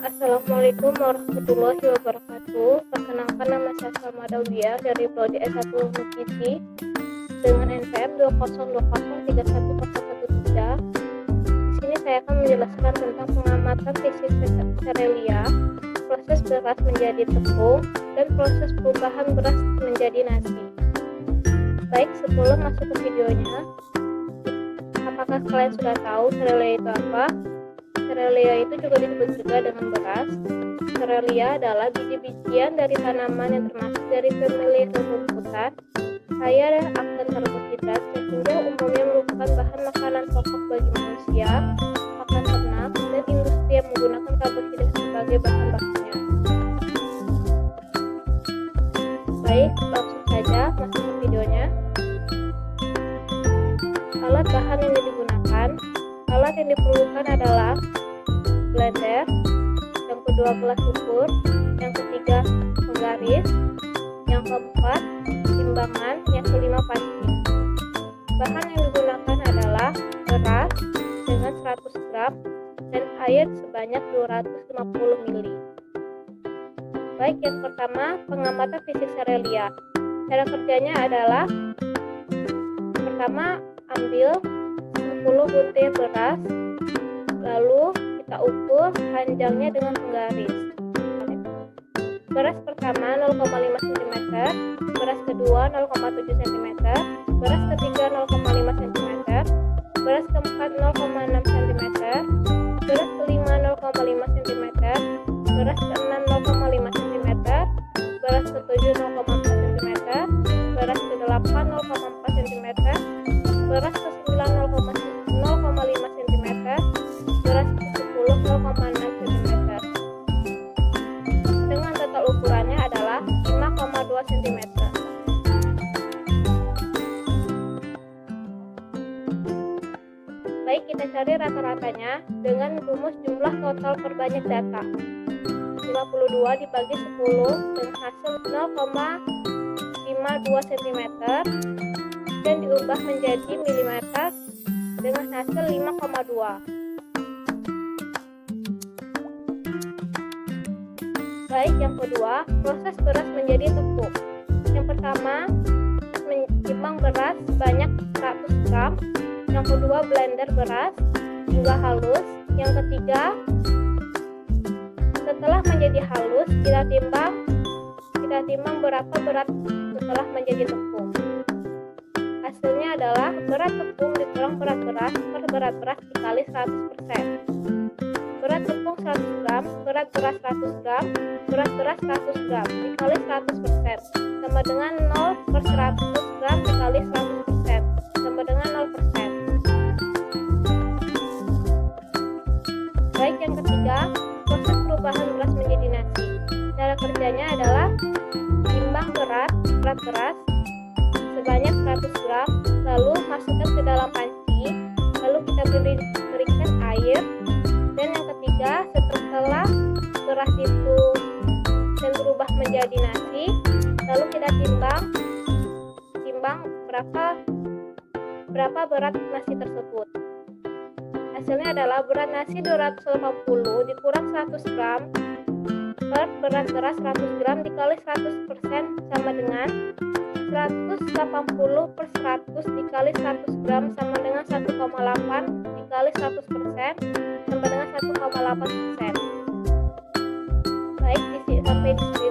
Assalamualaikum warahmatullahi wabarakatuh. Perkenalkan, nama saya Salma Daudia dari Prodi S1 Nutrisi dengan NPM 202031013. Di sini saya akan menjelaskan tentang pengamatan fisik serelia, proses beras menjadi tepung, dan proses perubahan beras menjadi nasi. Baik, sebelum masuk ke videonya, apakah kalian sudah tahu serelia itu apa? Serelia itu juga disebut juga dengan beras. Serelia adalah biji-bijian dari tanaman yang termasuk dari famili rumputan, kaya akan karbohidrat, sehingga umumnya merupakan bahan makanan pokok bagi manusia, pakan ternak, dan industri yang menggunakan karbohidrat sebagai bahan bakunya. Baik, langsung saja masuk ke videonya. Alat bahan yang digunakan. Alat yang diperlukan adalah blender, yang kedua gelas ukur, yang ketiga penggaris, yang keempat timbangan, yang kelima panci. Bahan yang digunakan adalah beras dengan 100 gram dan air sebanyak 250 ml. Baik, yang pertama, pengamatan fisik serelia. Cara kerjanya adalah pertama, ambil 10 butir beras, lalu kita ukur panjangnya dengan penggaris. Beras pertama 0,5 cm, beras kedua 0,7 cm, beras ketiga 0,5 cm, beras keempat 0,6 cm, beras kelima 0,5 cm, beras keenam 0,5 cm, beras ketujuh 0,4 cm, beras kedelapan 0,4 cm, beras ke-9 0,5 cm, beras ke-10 0,6 cm. Dengan total ukurannya adalah 5,2 cm. Baik, kita cari rata-ratanya dengan rumus jumlah total perbanyak data. 52 dibagi 10 dengan hasil 0,52 cm dan diubah menjadi milimeter dengan hasil 5,2. Baik, yang kedua, proses beras menjadi tepung. Yang pertama, menimbang beras sebanyak 100 gram. Yang kedua, blender beras hingga halus. Yang ketiga, setelah menjadi halus, kita timbang berapa berat setelah menjadi tepung. Hasilnya adalah berat tepung dikurang berat beras per berat beras dikali 100%. Berat tepung 100 gram, berat beras 100 gram, berat beras 100 gram dikali 100% sama dengan 0 per 100 gram dikali 100% sama dengan 0%. Baik, yang ketiga, proses perubahan beras menjadi nasi. Cara kerjanya adalah timbang berat beras sebanyak 100 gram, lalu masukkan ke dalam panci, lalu kita berikan air, dan yang ketiga, setelah beras itu dan berubah menjadi nasi, lalu kita timbang berapa berat nasi tersebut. Hasilnya adalah berat nasi 280 dikurang 100 gram per berat beras 100 gram dikali 100% sama dengan 180 per 100 dikali 100 gram sama dengan 1,8 dikali 100% sama dengan 1,8%. Baik, sampai di sini